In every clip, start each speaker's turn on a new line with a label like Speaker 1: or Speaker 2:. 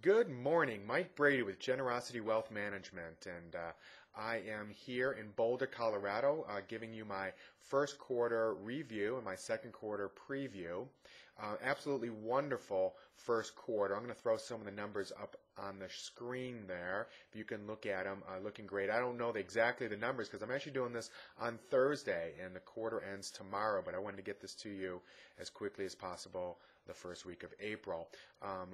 Speaker 1: Good morning, Mike Brady with Generosity Wealth Management, and I am here in Boulder, Colorado, giving you my first quarter review and my second quarter preview. Absolutely wonderful first quarter. I'm going to throw some of the numbers up on the screen there. If you can look at them, looking great. I don't know exactly the numbers because I'm actually doing this on Thursday, and the quarter ends tomorrow, but I wanted to get this to you as quickly as possible the first week of April.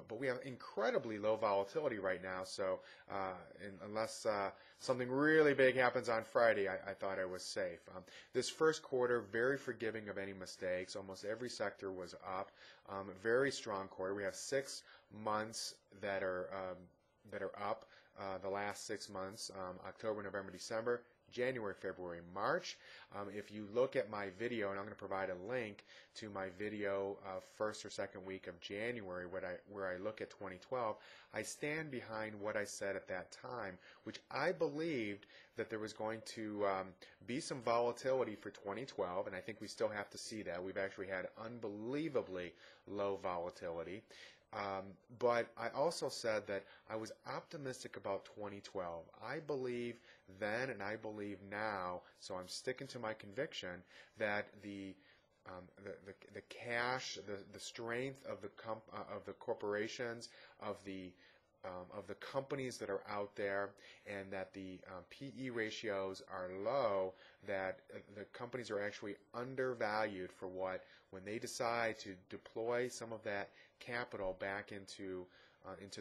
Speaker 1: But we have incredibly low volatility right now, so unless something really big happens on Friday, I thought I was safe. This first quarter, very forgiving of any mistakes. Almost every sector was up. Very strong quarter. We have 6 months that are up. The last 6 months, October, November, December, January, February, March. If you look at my video, and I'm going to provide a link to my video first or second week of January where I look at 2012, I stand behind what I said at that time, which I believed that there was going to be some volatility for 2012, and I think we still have to see that. We've actually had unbelievably low volatility. But I also said that I was optimistic about 2012. I believe then and I believe now, so I'm sticking to my conviction that the cash, the strength of the corporations, of the companies that are out there, and that the PE ratios are low, that the companies are actually undervalued for when they decide to deploy some of that capital back into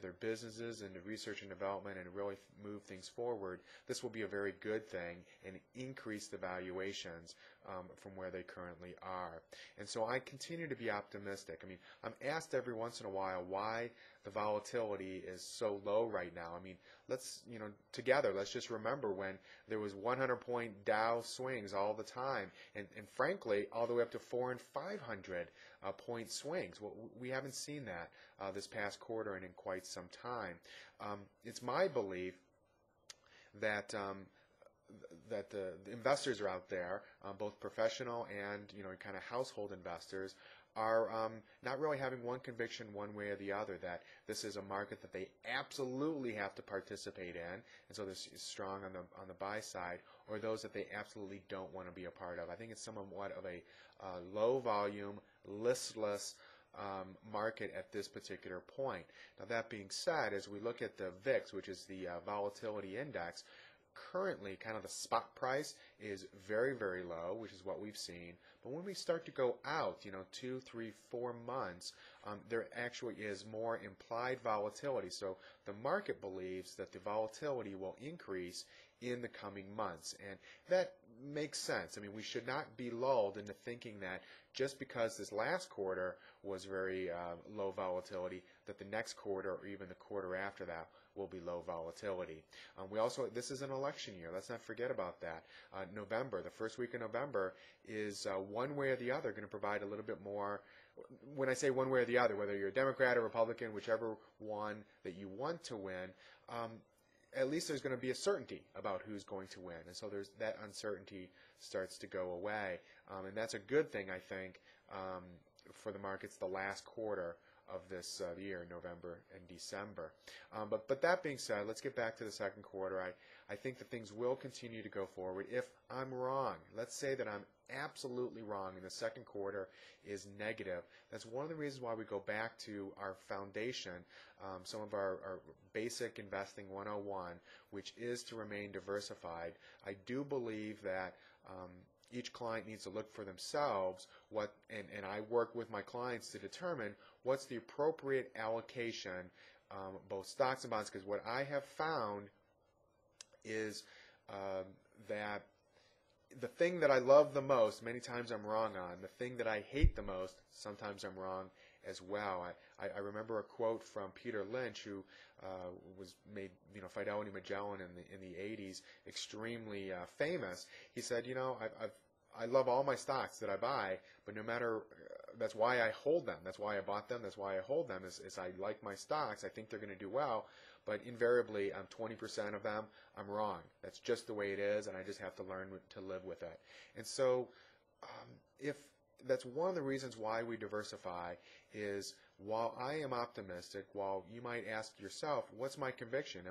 Speaker 1: their businesses, into research and development, and really move things forward. This will be a very good thing and increase the valuations from where they currently are. And so I continue to be optimistic. I mean, I'm asked every once in a while why the volatility is so low right now. I mean, let's just remember when there was 100-point Dow swings all the time, and frankly, all the way up to 400 and 500 point swings. Well, we haven't seen that this past quarter and in quite some time. It's my belief that the investors are out there, both professional and kind of household investors, are not really having one conviction one way or the other, that this is a market that they absolutely have to participate in, and so this is strong on the buy side, or those that they absolutely don't want to be a part of. I think it's somewhat of a low volume, listless market at this particular point. Now, that being said, as we look at the VIX, which is the Volatility Index, currently kind of the spot price is very, very low, which is what we've seen. But when we start to go out, 2, 3, 4 months, there actually is more implied volatility. So the market believes that the volatility will increase in the coming months, and that makes sense. I mean, we should not be lulled into thinking that just because this last quarter was very low volatility, that the next quarter or even the quarter after that will be low volatility. This is an election year. Let's not forget about that. November, the first week of November, is one way or the other going to provide a little bit more. When I say one way or the other, whether you're a Democrat or Republican, whichever one that you want to win, at least there's going to be a certainty about who's going to win, and so that uncertainty starts to go away, and that's a good thing, I think, for the markets the last quarter of this year, November and December. But that being said, let's get back to the second quarter. I think that things will continue to go forward. If I'm wrong, let's say that I'm absolutely wrong and the second quarter is negative, that's one of the reasons why we go back to our foundation, some of our basic investing 101, which is to remain diversified. I do believe that each client needs to look for themselves and I work with my clients to determine what's the appropriate allocation, both stocks and bonds, because what I have found is that the thing that I love the most, many times I'm wrong on. The thing that I hate the most, sometimes I'm wrong as well. I remember a quote from Peter Lynch, who was made Fidelity Magellan in the 80s extremely famous. He said, I love all my stocks that I buy, but no matter, that's why I hold them. That's why I bought them. That's why I hold them, is I like my stocks. I think they're going to do well, but invariably, 20% of them, I'm wrong. That's just the way it is, and I just have to learn to live with it. And so if that's one of the reasons why we diversify, is while I am optimistic, while you might ask yourself, what's my conviction?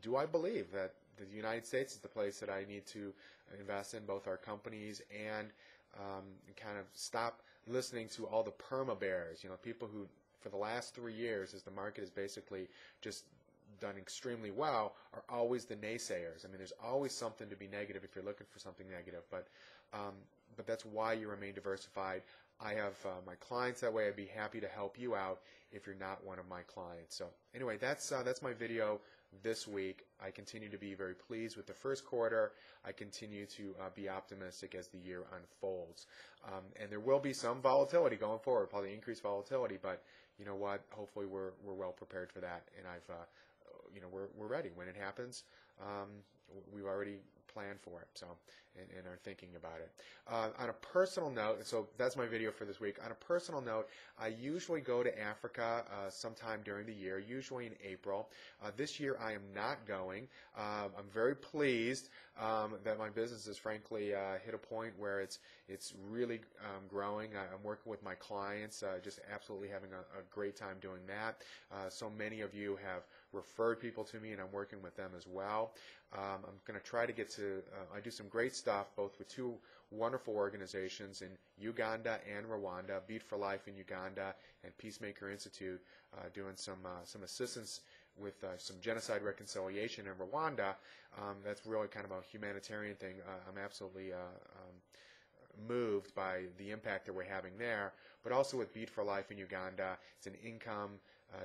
Speaker 1: Do I believe that the United States is the place that I need to invest in, both our companies and kind of stop listening to all the perma bears, people who for the last 3 years, as the market has basically just done extremely well, are always the naysayers. I mean, there's always something to be negative if you're looking for something negative, but that's why you remain diversified. I have my clients that way. I'd be happy to help you out if you're not one of my clients. So anyway, that's my video this week. I continue to be very pleased with the first quarter. I continue to be optimistic as the year unfolds. And there will be some volatility going forward, probably increased volatility, but you know what? Hopefully we're well prepared for that, and we're ready when it happens. We've already planned for it, so and are thinking about it. On a personal note, so that's my video for this week. On a personal note, I usually go to Africa sometime during the year, usually in April. This year I am not going. I'm very pleased that my business has frankly hit a point where it's really growing. I'm working with my clients, just absolutely having a great time doing that. So many of you have referred people to me, and I'm working with them as well. I'm going to try to get to, I do some great stuff both with two wonderful organizations in Uganda and Rwanda, Beat for Life in Uganda and Peacemaker Institute, doing some assistance with some genocide reconciliation in Rwanda. That's really kind of a humanitarian thing. I'm absolutely moved by the impact that we're having there, but also with Beat for Life in Uganda. It's an income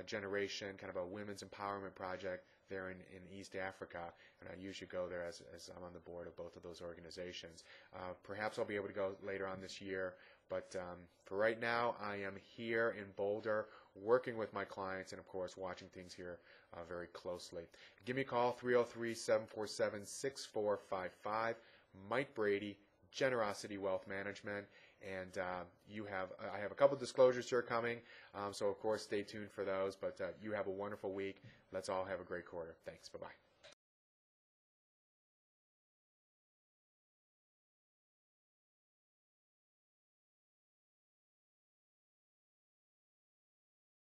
Speaker 1: generation, kind of a women's empowerment project there in East Africa, and I usually go there as I'm on the board of both of those organizations. Perhaps I'll be able to go later on this year, but for right now, I am here in Boulder working with my clients and, of course, watching things here very closely. Give me a call, 303-747-6455. Mike Brady, Generosity Wealth Management, and I have a couple disclosures here coming, so of course stay tuned for those, but you have a wonderful week. Let's all have a great quarter. Thanks. Bye-bye.